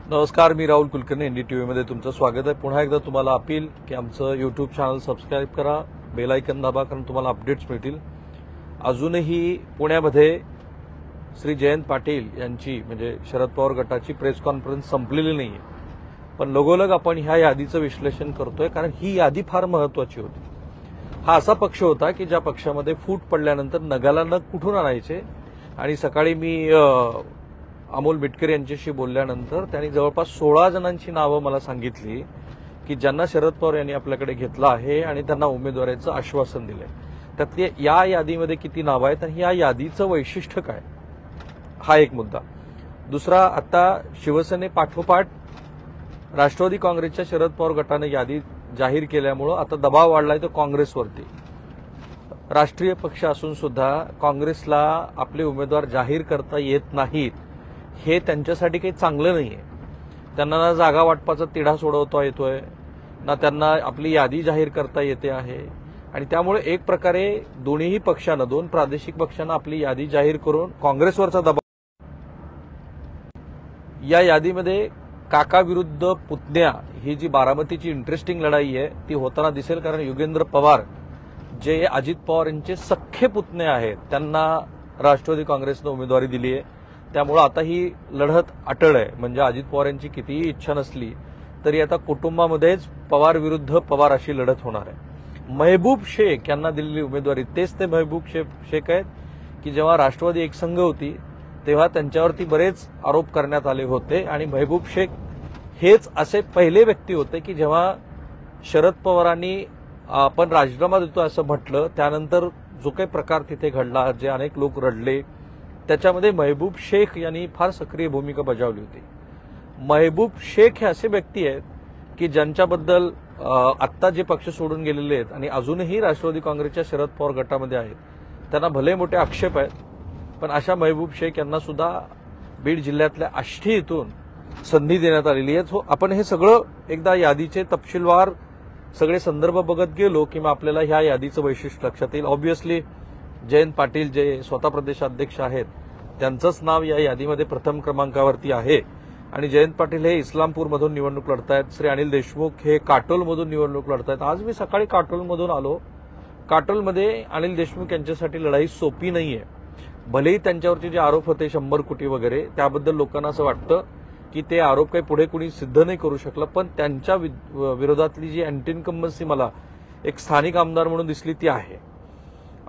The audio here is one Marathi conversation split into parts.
नमस्कार, मी राहुल कुलकर्णी. एनडीटीव्हीमध्ये तुमचं स्वागत आहे. पुन्हा एकदा तुम्हाला अपील की आमचं यूट्यूब चॅनल सबस्क्राईब करा, बेल आयकॉन दाबा, कारण तुम्हाला अपडेट्स मिळतील. अजूनही पुण्यामध्ये श्री जयंत पाटील यांची म्हणजे शरद पवार गटाची प्रेस कॉन्फरन्स संपलेली नाहीये, पण लगोलग आपण ह्या यादीचं विश्लेषण करतोय, कारण ही यादी फार महत्वाची होती. हा असा पक्ष होता की ज्या पक्षामध्ये फूट पडल्यानंतर नगाला नग कुठून आणायचे. आणि सकाळी मी अमोल मिटकर यांच्याशी बोलल्यानंतर त्यांनी जवळपास 16 जणांची नावं मला सांगितली की ज्यांना शरद पवार यांनी आपल्याकडे घेतलं आहे आणि त्यांना उमेदवारीचं आश्वासन दिलंय. त्यातली या यादीमध्ये किती नावं आहेत आणि या यादीचं वैशिष्ट्य काय, हा एक मुद्दा. दुसरा, आता शिवसेनेपाठोपाठ राष्ट्रवादी काँग्रेसच्या शरद पवार गटानं यादी जाहीर केल्यामुळं आता दबाव वाढलाय तो काँग्रेसवरती. राष्ट्रीय पक्ष असून सुद्धा काँग्रेसला आपले उमेदवार जाहीर करता येत नाहीत, हे त्यांच्यासाठी काही चांगलं नाहीये. त्यांना ना जागा वाटपाचा तिढा सोडवता येतोय, ना त्यांना आपली यादी जाहीर करता येते आहे. आणि त्यामुळे एक प्रकारे दोन्ही पक्षांना, दोन प्रादेशिक पक्षांना आपली यादी जाहीर करून काँग्रेसवरचा दबाव. या यादीमध्ये काका विरुद्ध पुतण्या ही जी बारामतीची इंटरेस्टिंग लढाई आहे ती होताना दिसेल, कारण युगेंद्र पवार जे अजित पवार यांचे सख्खे पुतणे आहेत त्यांना राष्ट्रवादी काँग्रेसनं उमेदवारी दिली आहे. त्यामुळे आता ही लढत अटळ आहे. म्हणजे अजित पवार यांची कितीही इच्छा नसली तरी आता कुटुंबामध्येच पवार विरुद्ध पवार अशी लढत होणार आहे. महबूब शेख यांना दिलेली उमेदवारी, तेच ते महबूब शेख आहेत की जेव्हा राष्ट्रवादी एकसंघ होती तेव्हा त्यांच्यावरती बरेच आरोप करण्यात आले होते. आणि महबूब शेख हेच असे पहिले व्यक्ती होते की जेव्हा शरद पवारांनी आपण राजीनामा देतो असं म्हटलं, त्यानंतर जो काही प्रकार तिथे घडला, जे अनेक लोक रडले, त्याच्यामध्ये महबूब शेख यांनी फार सक्रिय भूमिका बजावली होती. महबूब शेख हे असे व्यक्ती आहेत की ज्यांच्याबद्दल आत्ता जे पक्ष सोडून गेलेले आहेत आणि अजूनही राष्ट्रवादी काँग्रेसच्या शरद पवार गटामध्ये आहेत त्यांना भले मोठे आक्षेप आहेत, पण अशा महबूब शेख यांना सुद्धा बीड जिल्ह्यातल्या आष्टी इथून संधी देण्यात आलेली आहे. आपण हे सगळं एकदा यादीचे तपशीलवार सगळे संदर्भ बघत गेलो की मग आपल्याला ह्या यादीचं वैशिष्ट्य लक्षात येईल. ऑब्व्हियसली जयंत पाटील जे स्वतः प्रदेशाध्यक्ष आहेत त्यांचंच नाव या यादीमध्ये प्रथम क्रमांकावरती आहे. आणि जयंत पाटील हे इस्लामपूरमधून निवडणूक लढतायत. श्री अनिल देशमुख हे काटोलमधून निवडणूक लढतायत. आज मी सकाळी काटोलमधून आलो. काटोलमध्ये अनिल देशमुख यांच्यासाठी लढाई सोपी नाहीये. भलेही त्यांच्यावरचे जे आरोप होते 100 कोटी वगैरे, त्याबद्दल लोकांना असं वाटतं की ते आरोप काही पुढे कुणी सिद्ध नाही करू शकलं, पण त्यांच्या विरोधातली जी अँटी इन्कम्बन्सी मला एक स्थानिक आमदार म्हणून दिसली ती आहे.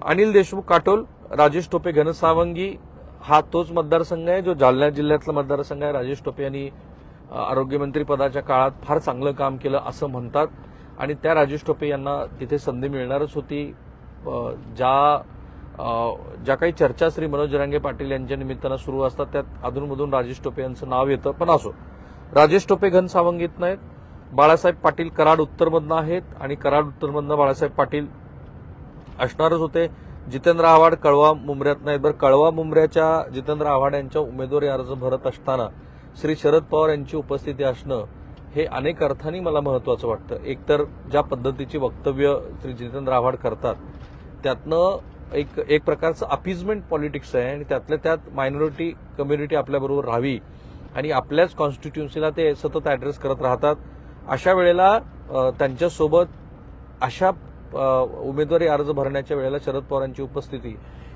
अनिल देशमुख काटोल, राजेश टोपे घनसावंगी हा तोच मतदारसंघ आहे जो जालना जिल्ह्यातला मतदारसंघ आहे. राजेश टोपे यांनी आरोग्यमंत्री पदाच्या काळात फार चांगलं काम केलं असं म्हणतात आणि त्या राजेश टोपे यांना तिथे संधी मिळणारच होती. ज्या काही चर्चा श्री मनोज जरांगे पाटील यांच्या निमित्तानं सुरू असतात त्यात अधूनमधून राजेश टोपे यांचं नाव येतं. पण असो, राजेश टोपे घनसावंगीत नाहीत. बाळासाहेब पाटील कराड उत्तरमधनं आहेत आणि कराड उत्तरमधनं बाळासाहेब पाटील असणारच होते. जितेंद्र आव्हाड कळवा मुंब्र्यात नाहीत. बरं, कळवा मुंब्र्याच्या जितेंद्र आव्हाड यांच्या उमेदवारी अर्ज भरत असताना श्री शरद पवार यांची उपस्थिती असणं हे अनेक अर्थांनी मला महत्वाचं वाटतं. एकतर ज्या पद्धतीची वक्तव्य श्री जितेंद्र आव्हाड करतात त्यातनं एक प्रकारचं अपीजमेंट पॉलिटिक्स आहे आणि त्यातल्या त्यात मायनॉरिटी कम्युनिटी आपल्याबरोबर राहावी आणि आपल्याच कॉन्स्टिट्युन्सीला ते सतत ऍड्रेस करत राहतात. अशा वेळेला त्यांच्यासोबत अशा उमेदवारी अर्ज भरण्याच्या वेळेला शरद पवारांची उपस्थिती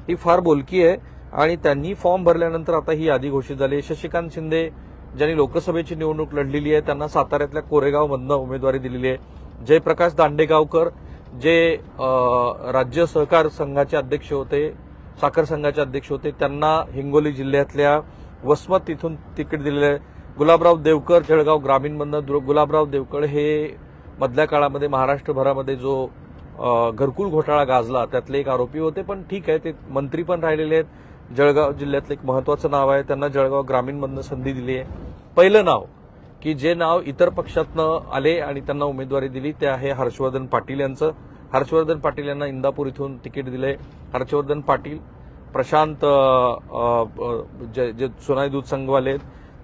ही फार बोलकी आहे. आणि त्यांनी फॉर्म भरल्यानंतर आता ही यादी घोषित झाली. शशिकांत शिंदे ज्यांनी लोकसभेची निवडणूक लढलेली आहे त्यांना साताऱ्यातल्या कोरेगावमधनं उमेदवारी दिलेली आहे. जयप्रकाश दांडेगावकर जे राज्य सहकार संघाचे अध्यक्ष होते, साखर संघाचे अध्यक्ष होते, त्यांना हिंगोली जिल्ह्यातल्या वसमत इथून तिकीट दिलेलं आहे. गुलाबराव देवकर जळगाव ग्रामीणमधनं, गुलाबराव देवकर हे मधल्या काळामध्ये महाराष्ट्रभरामध्ये जो घरकुल घोटाळा गाजला त्यातले एक आरोपी होते. पण ठीक आहे, ते मंत्री पण राहिलेले आहेत. जळगाव जिल्ह्यातलं एक महत्वाचं नाव आहे. त्यांना जळगाव ग्रामीणमधनं संधी दिली आहे. पहिलं नाव की जे नाव इतर पक्षातनं आले आणि त्यांना उमेदवारी दिली ते आहे हर्षवर्धन पाटील यांचं. हर्षवर्धन पाटील यांना इंदापूर इथून तिकीट दिलंय. हर्षवर्धन पाटील, प्रशांत जे सोनाई दूध संघवाले आहेत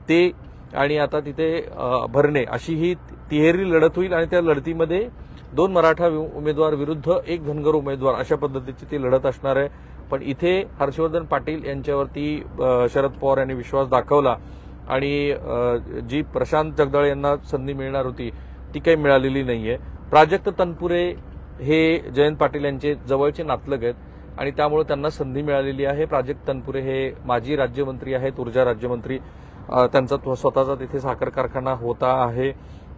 ते, आणि आता तिथे भरणे, अशी ही तिहेरी लढत होईल. आणि त्या लढतीमध्ये 2 मराठा उमेदवार विरुद्ध 1 धनगर उमेदवार अशा पद्धतीची ती लढत असणार आहे. पण इथे हर्षवर्धन पाटील यांच्यावरती शरद पवार यांनी विश्वास दाखवला आणि जी प्रशांत जगदाळे यांना संधी मिळणार होती ती काही मिळालेली नाहीये. प्राजक्त तनपुरे हे जयंत पाटील यांचे जवळचे नातलग आहेत आणि त्यामुळे त्यांना संधी मिळालेली आहे. प्राजक्त तनपुरे हे माजी राज्यमंत्री आहेत, ऊर्जा राज्यमंत्री. त्यांचा स्वतःचा तिथे साखर कारखाना होता आहे.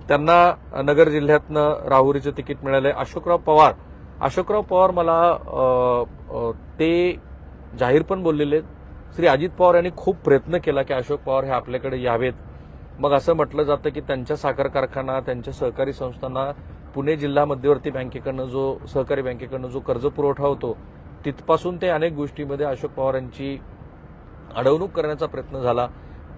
त्यांना नगर जिल्ह्यातनं राहुरीचं तिकीट मिळालंय. अशोकराव पवार मला ते जाहीर पण बोललेले आहेत. श्री अजित पवार यांनी खूप प्रयत्न केला की अशोक पवार हे आपल्याकडे यावेत. मग असं म्हटलं जातं की त्यांच्या साखर कारखाना, त्यांच्या सहकारी संस्थांना पुणे जिल्हा मध्यवर्ती बँकेकडनं सहकारी बँकेकडनं जो कर्ज पुरवठा होतो तिथपासून ते अनेक गोष्टीमध्ये अशोक पवार यांची अडवणूक करण्याचा प्रयत्न झाला.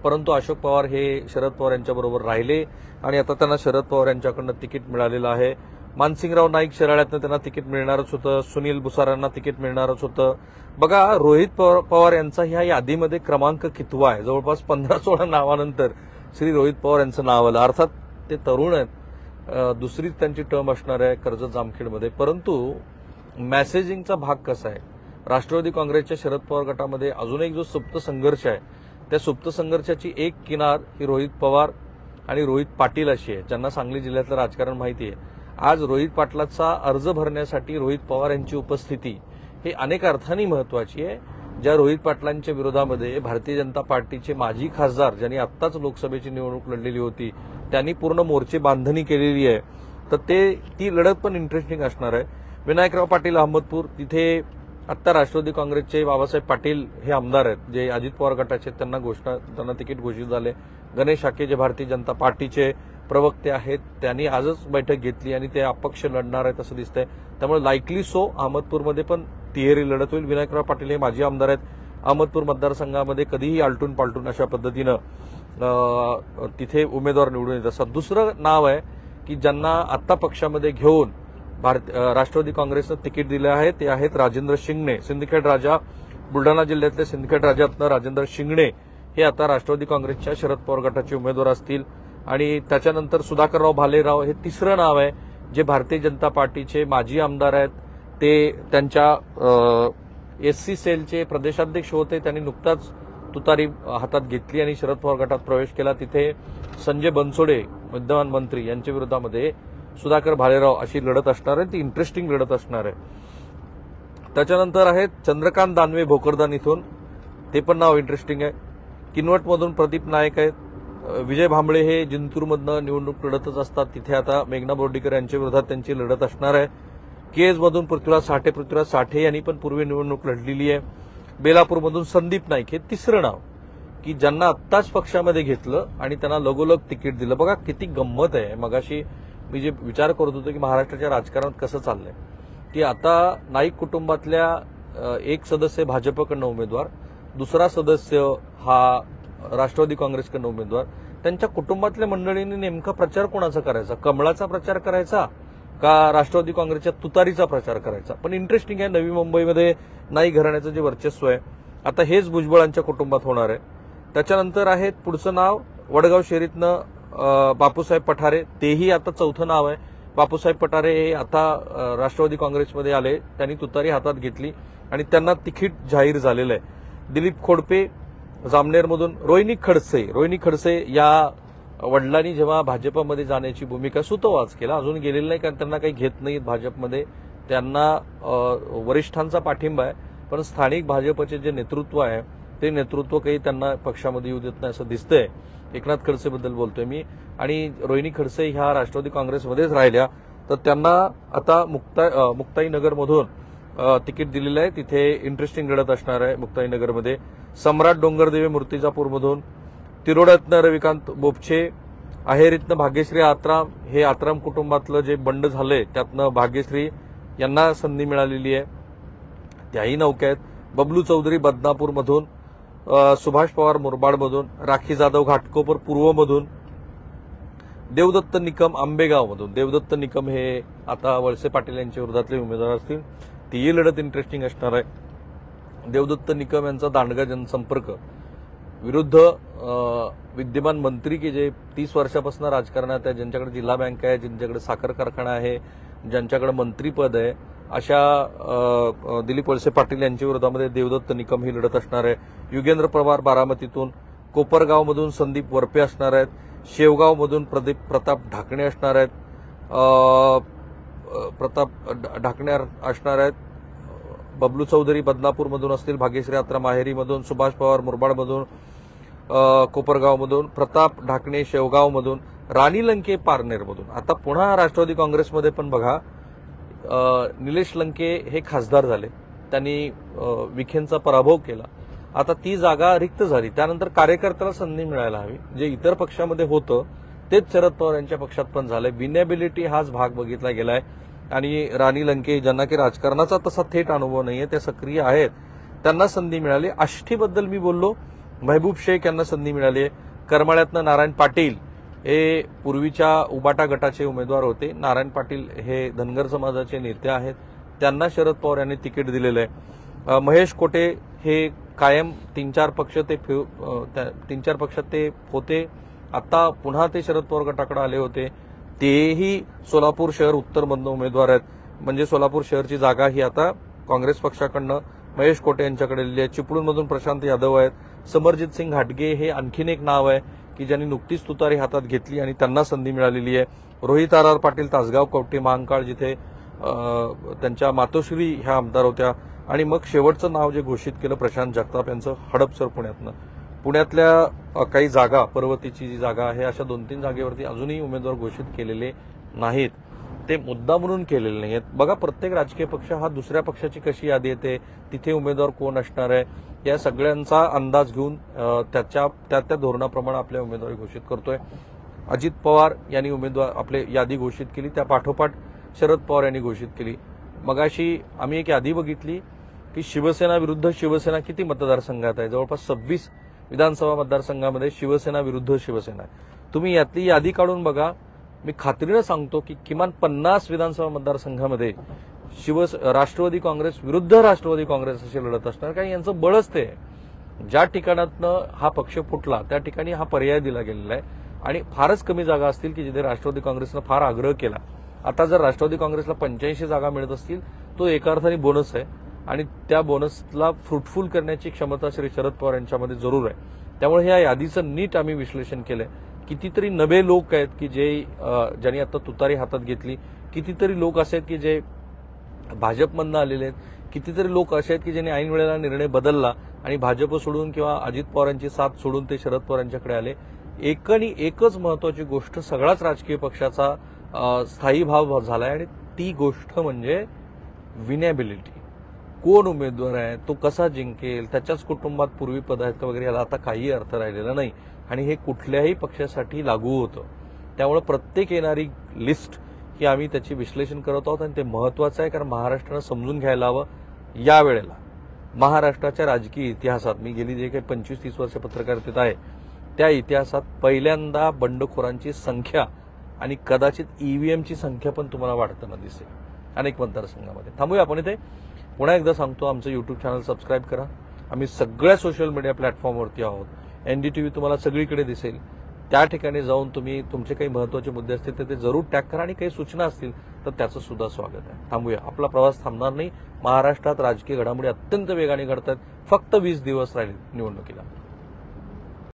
परंतु अशोक पवार हे शरद पवार यांच्याबरोबर राहिले आणि आता त्यांना शरद पवार यांच्याकडनं तिकीट मिळालेलं आहे. मानसिंगराव नाईक शिराळ्यातनं त्यांना तिकीट मिळणारच होतं. सुनील भुसारांना तिकीट मिळणारच होतं. बघा, रोहित पवार यांचा ह्या यादीमध्ये क्रमांक कितवा आहे. जवळपास 15-16 नावानंतर श्री रोहित पवार यांचं नाव आलं. अर्थात ते तरुण आहेत, दुसरीच त्यांची टर्म असणार आहे कर्जत जामखेडमध्ये. परंतु मेसेजिंगचा भाग कसा आहे, राष्ट्रवादी काँग्रेसच्या शरद पवार गटामध्ये अजून एक जो सुप्त संघर्ष आहे, त्या सुप्त संघर्षाची एक किनार ही रोहित पवार आणि रोहित पाटील अशी आहे, ज्यांना सांगली जिल्ह्यातलं राजकारण माहिती आहे. आज रोहित पाटलाचा अर्ज भरण्यासाठी रोहित पवार यांची उपस्थिती ही अनेक अर्थांनी महत्वाची आहे. ज्या रोहित पाटलांच्या विरोधामध्ये भारतीय जनता पार्टीचे माजी खासदार, ज्यांनी आत्ताच लोकसभेची निवडणूक लढलेली होती, त्यांनी पूर्ण मोर्चे बांधणी केलेली आहे. तर ती लढत पण इंटरेस्टिंग असणार आहे. विनायकराव पाटील अहमदपूर, तिथे आत्ता राष्ट्रवादी काँग्रेसचे बाबासाहेब पाटील हे आमदार आहेत, जे अजित पवार गटाचे, त्यांना तिकीट घोषित झाले. गणेश हाके जे भारतीय जनता पार्टीचे प्रवक्ते आहेत, त्यांनी आजच बैठक घेतली आणि ते अपक्ष लढणार आहेत असं दिसतंय. त्यामुळे लाईकली सो अहमदपूरमध्ये पण तिहेरी लढत होईल. विनायकराव पाटील हे माजी आमदार आहेत. अहमदपूर मतदारसंघामध्ये कधीही आलटून पालटून अशा पद्धतीनं तिथे उमेदवार निवडून येत असतात. दुसरं नाव आहे की ज्यांना आत्ता पक्षामध्ये घेऊन राष्ट्रवादी काँग्रेसनं तिकीट दिलं आहे, ते आहेत राजेंद्र शिंगणे. सिंदखेड राजा, बुलढाणा जिल्ह्यातले सिंदखेड राजातनं राजेंद्र शिंगणे हे आता राष्ट्रवादी काँग्रेसच्या शरद पवार गटाचे उमेदवार असतील. आणि त्याच्यानंतर सुधाकरराव भालेराव हे तिसरं नाव आहे, जे भारतीय जनता पार्टीचे माजी आमदार आहेत. ते त्यांच्या एससी सेलचे प्रदेशाध्यक्ष होते. त्यांनी नुकताच तुतारी हातात घेतली आणि शरद पवार गटात प्रवेश केला. तिथे संजय बनसोडे विद्यमान मंत्री यांच्या विरोधामध्ये सुधाकर भालेराव अशी लढत असणार आहे. ती इंटरेस्टिंग लढत असणार आहे. त्याच्यानंतर आहेत चंद्रकांत दानवे भोकरदान इथून, ते पण नाव इंटरेस्टिंग आहे. किनवटमधून प्रदीप नायक आहेत. विजय भांबळे हे जिंतूरमधनं निवडणूक लढतच असतात. तिथे आता मेघना बोर्डीकर यांच्या विरोधात त्यांची लढत असणार आहे. केजमधून पृथ्वीराज साठे यांनी पण पूर्वी निवडणूक लढलेली आहे. बेलापूरमधून संदीप नाईक हे तिसरं नाव की ज्यांना आत्ताच पक्षामध्ये घेतलं आणि त्यांना लगोलग तिकीट दिलं. बघा किती गंमत आहे. मगाशी मी जे विचार करत होतो की महाराष्ट्राच्या राजकारणात कसं चाललंय, की आता नाईक कुटुंबातल्या एक सदस्य भाजपकडनं उमेदवार, दुसरा सदस्य हा राष्ट्रवादी काँग्रेसकडनं उमेदवार. त्यांच्या कुटुंबातल्या मंडळींनी नेमका प्रचार कोणाचा करायचा, कमळाचा प्रचार करायचा का राष्ट्रवादी काँग्रेसच्या तुतारीचा प्रचार करायचा. पण इंटरेस्टिंग आहे, नवी मुंबईमध्ये नाईक घराण्याचं जे वर्चस्व आहे आता हेच भुजबळांच्या कुटुंबात होणार आहे. त्याच्यानंतर आहेत पुढचं नाव वडगाव शहरीतनं बापूसाहेब पठारे, तेही आता चौथं नाव आहे. बापूसाहेब पठारे हे आता राष्ट्रवादी काँग्रेसमध्ये आले, त्यांनी तुतारी हातात घेतली आणि त्यांना तिकीट जाहीर झालेलं आहे. दिलीप खोडपे जामनेरमधून, रोहिणी खडसे या वडिलांनी जेव्हा भाजपमध्ये जाण्याची भूमिका सुतोवाच केला, अजून गेलेलं नाही कारण त्यांना काही घेत नाहीत भाजपमध्ये, त्यांना वरिष्ठांचा पाठिंबा आहे. पण स्थानिक भाजपचे जे नेतृत्व आहे ते नेतृत्व काही त्यांना पक्षामध्ये येऊ देत नाही असं दिसतंय. एकनाथ खडसेबद्दल बोलतोय मी. आणि रोहिणी खडसे ह्या राष्ट्रवादी काँग्रेसमध्येच राहिल्या, तर त्यांना आता मुक्ताईनगरमधून तिकीट दिलेलं आहे. तिथे इंटरेस्टिंग लढत असणार आहे मुक्ताईनगरमध्ये. सम्राट डोंगरदेवे मूर्तिजापूरमधून, तिरोड्यातनं रविकांत बोपछे, आहेरीतनं भाग्यश्री आत्राम, हे आत्राम कुटुंबातलं जे बंड झालंय त्यातनं भाग्यश्री यांना संधी मिळालेली आहे, त्याही नौक्या आहेत. बबलू चौधरी बदनापूरमधून, सुभाष पवार मुरबाडमधून, राखी जाधव घाटकोपर पूर्वमधून, देवदत्त निकम आंबेगावमधून. देवदत्त निकम हे आता वळसे पाटील यांच्या विरोधातले उमेदवार असतील, तीही लढत इंटरेस्टिंग असणार आहे. देवदत्त निकम यांचा दांडगा जनसंपर्क विरुद्ध विद्यमान मंत्री की जे 30 वर्षापासून राजकारणात आहे, ज्यांच्याकडे जिल्हा बँक आहे, ज्यांच्याकडे साखर कारखाना आहे, ज्यांच्याकडे मंत्रीपद आहे, अशा दिलीप वळसे पाटील यांच्या विरोधामध्ये देवदत्त निकम ही लढत असणार आहे. युगेंद्र पवार बारामतीतून, कोपरगावमधून संदीप वरपे असणार आहेत, शेवगावमधून प्रताप ढाकणे असणार आहेत, बबलू चौधरी बदनापूरमधून असतील, भाग्यश्री आत्रा माहेरीमधून, सुभाष पवार मुरबाडमधून, कोपरगावमधून, प्रताप ढाकणे शेवगावमधून, राणी लंके पारनेरमधून. आता पुन्हा राष्ट्रवादी काँग्रेसमध्ये पण बघा, निलेश लंके हे खासदार झाले, त्यांनी विखेंचा पराभव केला. आता ती जागा रिक्त झाली, त्यानंतर कार्यकर्त्याला संधी मिळायला हवी. जे इतर पक्षामध्ये होतं तेच शरद पवार यांच्या पक्षात पण झालंय. विनेबिलिटी हाच भाग बघितला गेलाय. आणि राणी लंके, ज्यांना की राजकारणाचा तसा थेट अनुभव नाहीये, ते सक्रिय आहेत, त्यांना संधी मिळाली. आष्टीबद्दल मी बोललो, महबूब शेख यांना संधी मिळाली आहे. करमाळ्यातनं नारायण पाटील हे पूर्वीच्या उबाटा गटाचे उमेदवार होते. नारायण पाटील हे धनगर समाजाचे नेते आहेत, त्यांना शरद पवार यांनी तिकीट दिलेलं आहे. महेश कोटे हे कायम 3-4 पक्षात ते होते, आता पुन्हा ते शरद पवार गटाकडे आले होते. तेही सोलापूर शहर उत्तरमधनं उमेदवार आहेत, म्हणजे सोलापूर शहरची जागा ही आता काँग्रेस पक्षाकडनं महेश कोटे यांच्याकडे दिली आहे. चिपळूणमधून प्रशांत यादव आहेत. समरजित सिंग हाटगे हे आणखीन एक नाव आहे की ज्यांनी नुकतीच तुतारी हातात घेतली आणि त्यांना संधी मिळालेली आहे. रोहित आर पाटील तासगाव कवठे महांकाळ, जिथे त्यांच्या मातोश्री ह्या आमदार होत्या. आणि मग शेवटचं नाव जे घोषित केलं प्रशांत जगताप यांचं, हडपसर पुण्यातल्या काही जागा, पर्वतीची जी जागा आहे, अशा 2-3 जागेवरती अजूनही उमेदवार घोषित केलेले नाहीत. ते मुद्दा म्हणून केलेले नाहीत. बघा, प्रत्येक राजकीय पक्ष हा दुसऱ्या पक्षाची कशी यादी येते, तिथे उमेदवार कोण असणार आहे, या सगळ्यांचा अंदाज घेऊन त्या धोरणाप्रमाणे आपल्या उमेदवारी घोषित करतोय. अजित पवार यांनी आपली यादी घोषित केली, त्या पाठोपाठ शरद पवार यांनी घोषित केली. मगाशी आम्ही एक यादी बघितली की शिवसेना विरुद्ध शिवसेना किती मतदारसंघात आहे. जवळपास 26 विधानसभा मतदारसंघामध्ये शिवसेना विरुद्ध शिवसेना आहे. तुम्ही यातली यादी काढून बघा, मी खात्रीनं सांगतो की किमान 50 विधानसभा मतदारसंघामध्ये राष्ट्रवादी काँग्रेस विरुद्ध राष्ट्रवादी काँग्रेस अशी लढत असणार. कारण यांचं बळच ते आहे. ज्या ठिकाणातनं हा पक्ष फुटला त्या ठिकाणी हा पर्याय दिला गेलेला आहे. आणि फारच कमी जागा असतील की जिथे राष्ट्रवादी काँग्रेसनं फार आग्रह केला. आता जर राष्ट्रवादी काँग्रेसला 85 जागा मिळत असतील, तो एका अर्थाने बोनस आहे आणि त्या बोनसला फ्रुटफुल करण्याची क्षमता श्री शरद पवार यांच्यामध्ये जरूर आहे. त्यामुळे या यादीचं नीट आम्ही विश्लेषण केलंय. कितीतरी नवे लोक आहेत की ज्यांनी आता तुतारी हातात घेतली, कितीतरी लोक असे आहेत की जे भाजपमधनं आलेले आहेत, कितीतरी लोक असे आहेत की ज्यांनी ऐन वेळेला निर्णय बदलला आणि भाजप सोडून किंवा अजित पवारांची साथ सोडून ते शरद पवार यांच्याकडे आले. एकच महत्वाची गोष्ट सगळ्याच राजकीय पक्षाचा स्थायी भाव झालाय आणि ती गोष्ट म्हणजे विनेबिलिटी. कोण उमेदवार आहे, तो कसा जिंकेल, त्याच्याच कुटुंबात पूर्वी पद आहेत का वगैरे, याला आता काही अर्थ राहिलेला नाही. आणि हे कुठल्याही पक्षासाठी लागू होतं. त्यामुळे प्रत्येक येणारी लिस्ट ही आम्ही त्याची विश्लेषण करत आहोत आणि ते महत्वाचं आहे. कारण महाराष्ट्रानं समजून घ्यायला हवं, यावेळेला महाराष्ट्राच्या राजकीय इतिहासात, मी गेली जे काही 25-30 वर्ष पत्रकारितेत आहे त्या इतिहासात पहिल्यांदा बंडखोरांची संख्या आणि कदाचित ईव्हीएमची संख्या पण तुम्हाला वाढताना दिसेल अनेक मतदारसंघामध्ये. थांबूया आपण इथे. पुन्हा एकदा सांगतो, आमचं युट्यूब चॅनल सबस्क्राईब करा. आम्ही सगळ्या सोशल मीडिया प्लॅटफॉर्मवरती आहोत. एनडीटीव्ही तुम्हाला सगळीकडे दिसेल. त्या ठिकाणी जाऊन तुम्ही तुमचे काही महत्वाचे मुद्दे असतील तर ते जरूर टॅग करा आणि काही सूचना असतील तर त्याचं सुद्धा स्वागत आहे. थांबूया, आपला प्रवास थांबणार नाही. महाराष्ट्रात राजकीय घडामोडी अत्यंत वेगाने घडतात. फक्त 20 दिवस राहिले निवडणुकीला.